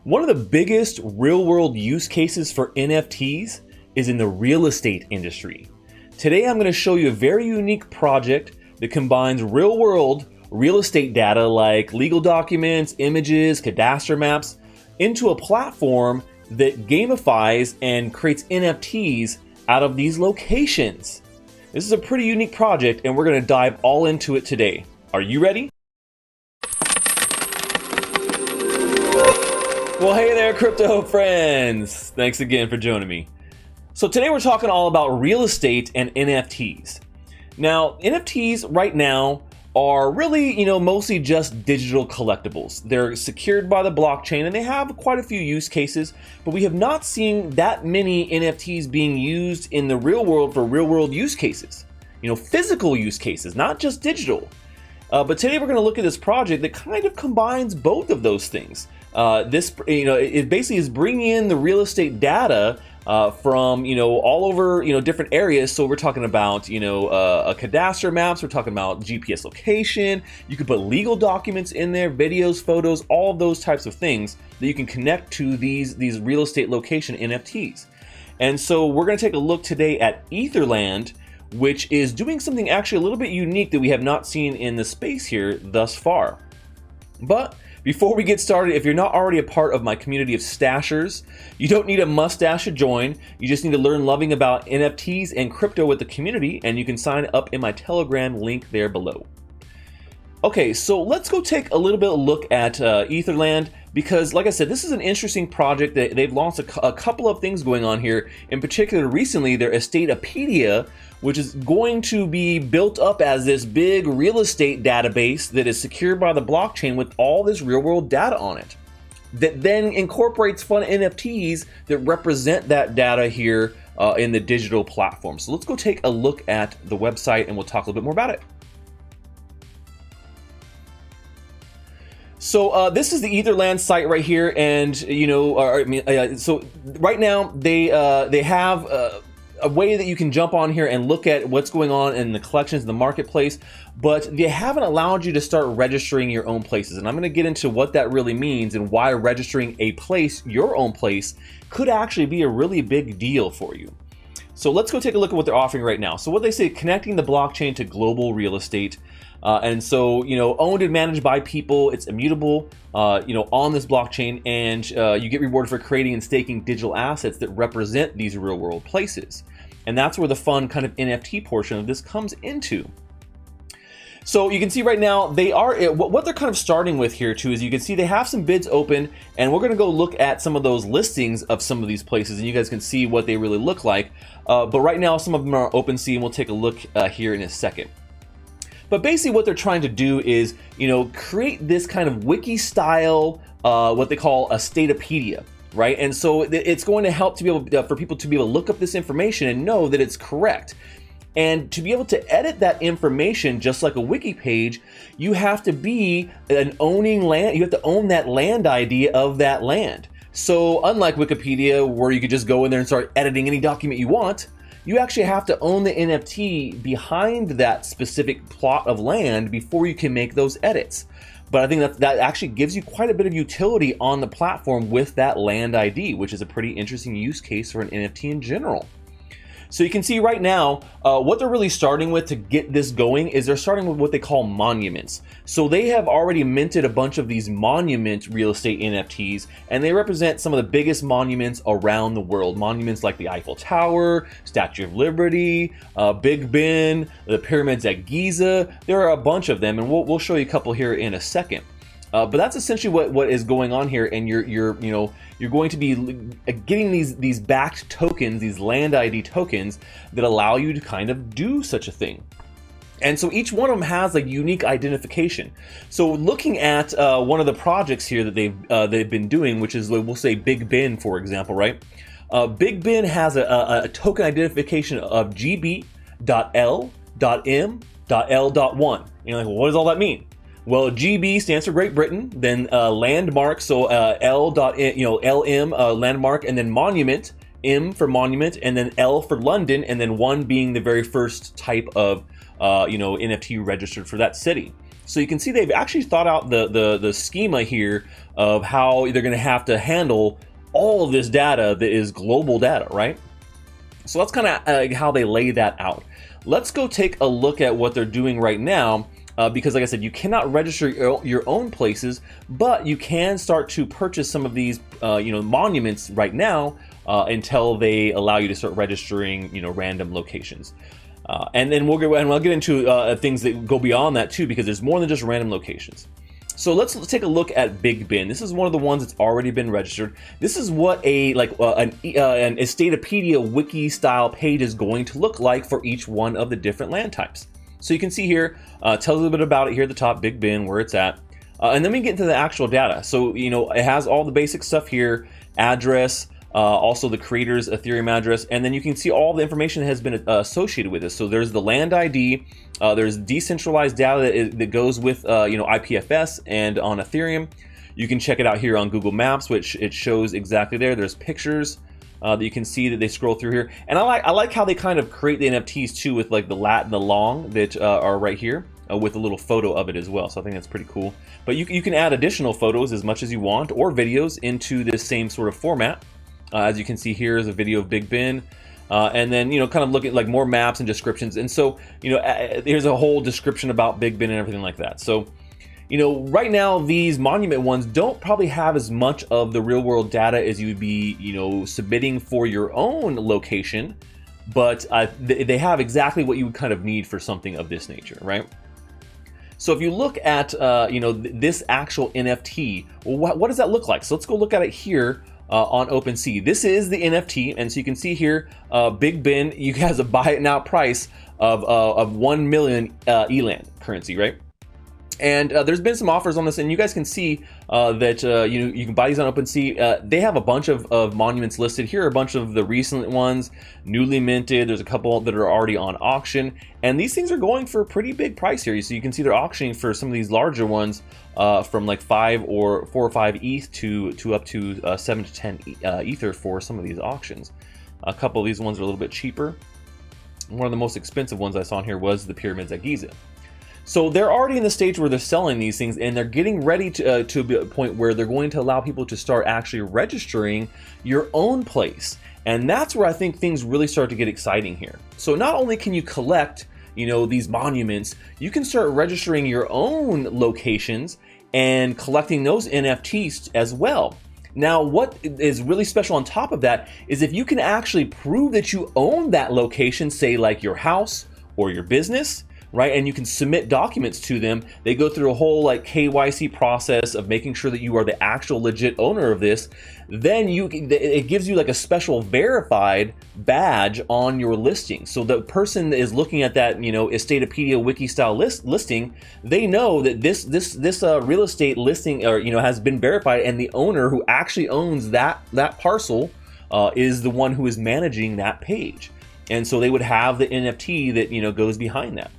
One of the biggest real-world use cases for NFTs is in the real estate industry. Today I'm going to show you a very unique project that combines real-world real estate data like legal documents, images, cadastral maps into a platform that gamifies and creates NFTs out of these locations. This is a pretty unique project and we're going to dive all into it today. Are you ready? Well, hey there, crypto friends. Thanks again for joining me. So today we're talking all about real estate and NFTs. Now, NFTs right now are really, mostly just digital collectibles. They're secured by the blockchain and they have quite a few use cases, but we have not seen that many NFTs being used in the real world for real world use cases. Physical use cases, not just digital. But today we're going to look at this project that kind of combines both of those things. It basically is bringing in the real estate data from all over different areas. So we're talking about a cadastral maps. We're talking about GPS location. You can put legal documents in there, videos, photos, all of those types of things that you can connect to these real estate location NFTs. And so we're going to take a look today at Etherland, which is doing something actually a little bit unique that we have not seen in the space here thus far. But before we get started, if you're not already a part of my community of stashers, you don't need a mustache to join. You just need to learn loving about NFTs and crypto with the community, and you can sign up in my Telegram link there below. Okay, so let's go take a little bit of a look at Etherland, because like I said, this is an interesting project that they've launched a couple of things going on here. In particular, recently, their Estateopedia, which is going to be built up as this big real estate database that is secured by the blockchain with all this real world data on it, that then incorporates fun NFTs that represent that data here in the digital platform. So let's go take a look at the website and we'll talk a little bit more about it. So this is the Etherland site right here, and so right now they have a way that you can jump on here and look at what's going on in the collections in the marketplace, but they haven't allowed you to start registering your own places. And I'm going to get into what that really means and why registering a place, your own place, could actually be a really big deal for you. So let's go take a look at what they're offering right now. So what they say, connecting the blockchain to global real estate. And so, owned and managed by people, it's immutable, on this blockchain, and you get rewarded for creating and staking digital assets that represent these real world places. And that's where the fun kind of NFT portion of this comes into. So you can see right now, they are, what they're kind of starting with here too, is you can see they have some bids open, and we're going to go look at some of those listings of some of these places, and you guys can see what they really look like. But right now, some of them are OpenSea, and we'll take a look here in a second. But basically what they're trying to do is, create this kind of wiki style, what they call a Estateopedia, right? And so it's going to help to be able for people to be able to look up this information and know that it's correct. And to be able to edit that information, just like a wiki page, you have to be owning land. You have to own that land ID of that land. So unlike Wikipedia, where you could just go in there and start editing any document you want, you actually have to own the NFT behind that specific plot of land before you can make those edits. But I think that actually gives you quite a bit of utility on the platform with that land ID, which is a pretty interesting use case for an NFT in general. So you can see right now, what they're really starting with to get this going is they're starting with what they call monuments. So they have already minted a bunch of these monument real estate NFTs, and they represent some of the biggest monuments around the world. Monuments like the Eiffel Tower, Statue of Liberty, Big Ben, the pyramids at Giza. There are a bunch of them, and we'll show you a couple here in a second. But that's essentially what is going on here, and you're going to be getting these backed tokens, these land ID tokens that allow you to kind of do such a thing. And so each one of them has a unique identification. So looking at one of the projects here that they've been doing, which is, we'll say Big Ben, for example, right? Big Ben has a token identification of GB.L.M.L.1. You're like, well, what does all that mean? Well, GB stands for Great Britain, then landmark, so LM, landmark, and then monument, M for monument, and then L for London, and then 1 being the very first type of NFT registered for that city. So you can see they've actually thought out the schema here of how they're going to have to handle all of this data that is global data, right? So that's kind of how they lay that out. Let's go take a look at what they're doing right now, because like I said, you cannot register your own places, but you can start to purchase some of these monuments right now until they allow you to start registering random locations. And then we'll get into things that go beyond that too, because there's more than just random locations. So let's take a look at Big Ben. This is one of the ones that's already been registered. This is what an Estatopedia wiki style page is going to look like for each one of the different land types. So you can see here, tells a little bit about it here at the top, Big Ben, where it's at. And then we get into the actual data. So, it has all the basic stuff here, address, also the creator's Ethereum address, and then you can see all the information that has been associated with this. So there's the land ID, there's decentralized data that goes with IPFS and on Ethereum. You can check it out here on Google Maps, which it shows exactly there. There's pictures that you can see that they scroll through here, and I like how they kind of create the NFTs too, with like the lat and the long that are right here. With a little photo of it as well, so I think that's pretty cool. But you can add additional photos as much as you want, or videos into this same sort of format. As you can see here is a video of Big Ben, and then kind of look at like more maps and descriptions. And so here's a whole description about Big Ben and everything like that. So right now these monument ones don't probably have as much of the real world data as you would be submitting for your own location, but they have exactly what you would kind of need for something of this nature, right? So if you look at this actual NFT, well, what does that look like? So let's go look at it here. On OpenSea. This is the NFT, and so you can see here, Big Ben, you has a buy it now price of 1 million ELAN currency, right? And there's been some offers on this, and you guys can see that you can buy these on OpenSea. They have a bunch of monuments listed. Here are a bunch of the recent ones, newly minted. There's a couple that are already on auction, and these things are going for a pretty big price here. So you can see they're auctioning for some of these larger ones from like 4 or 5 ETH to up to 7 to 10 Ether for some of these auctions. A couple of these ones are a little bit cheaper. One of the most expensive ones I saw in here was the pyramids at Giza. So they're already in the stage where they're selling these things, and they're getting ready to be at a point where they're going to allow people to start actually registering your own place. And that's where I think things really start to get exciting here. So not only can you collect these monuments, you can start registering your own locations and collecting those NFTs as well. Now, what is really special on top of that is if you can actually prove that you own that location, say like your house or your business, right? And you can submit documents to them. They go through a whole like KYC process of making sure that you are the actual legit owner of this. Then it gives you like a special verified badge on your listing. So the person that is looking at that, Estatopedia wiki style listing, they know that this real estate listing has been verified, and the owner who actually owns that parcel is the one who is managing that page. And so they would have the NFT that goes behind that.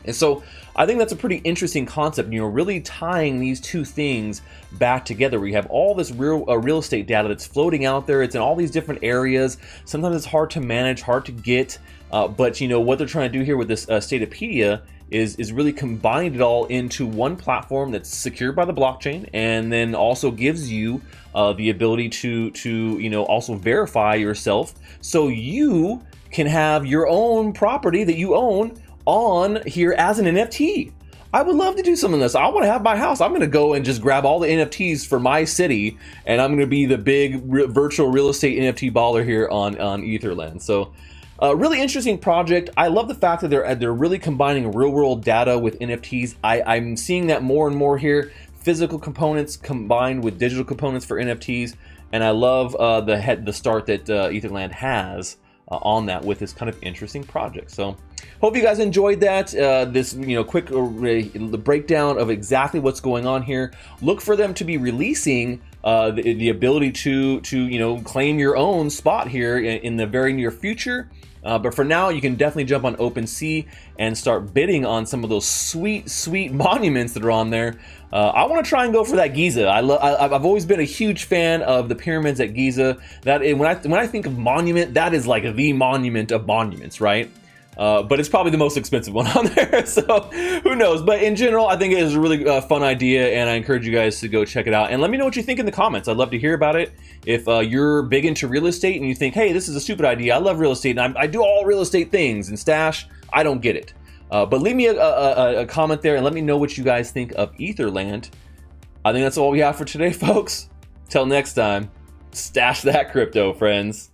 And so I think that's a pretty interesting concept, really tying these two things back together, where you have all this real estate data that's floating out there. It's in all these different areas. Sometimes it's hard to manage, hard to get, but what they're trying to do here with this Estatopedia is really combine it all into one platform that's secured by the blockchain, and then also gives you the ability to also verify yourself, so you can have your own property that you own on here as an NFT. I would love to do some of this. I want to have my house. I'm going to go and just grab all the NFTs for my city, and I'm going to be the big virtual real estate NFT baller here on Etherland. So really interesting project. I love the fact that they're really combining real world data with NFTs. I'm seeing that more and more here. Physical components combined with digital components for NFTs, and I love the start that Etherland has on that with this kind of interesting project. So hope you guys enjoyed that, this quick breakdown of exactly what's going on here. Look for them to be releasing the ability to claim your own spot here in the very near future. But for now, you can definitely jump on OpenSea and start bidding on some of those sweet monuments that are on there. I want to try and go for that Giza. I've always been a huge fan of the pyramids at Giza. When I think of monument, that is like the monument of monuments, right? but it's probably the most expensive one on there, so who knows. But in general, I think it is a really fun idea, and I encourage you guys to go check it out and let me know what you think in the comments. I'd love to hear about it. If you're big into real estate and you think, hey, this is a stupid idea, I love real estate and I do all real estate things and Stash, I don't get it. But leave me a comment there and let me know what you guys think of Etherland. I think that's all we have for today, folks. Till next time, stash that crypto, friends.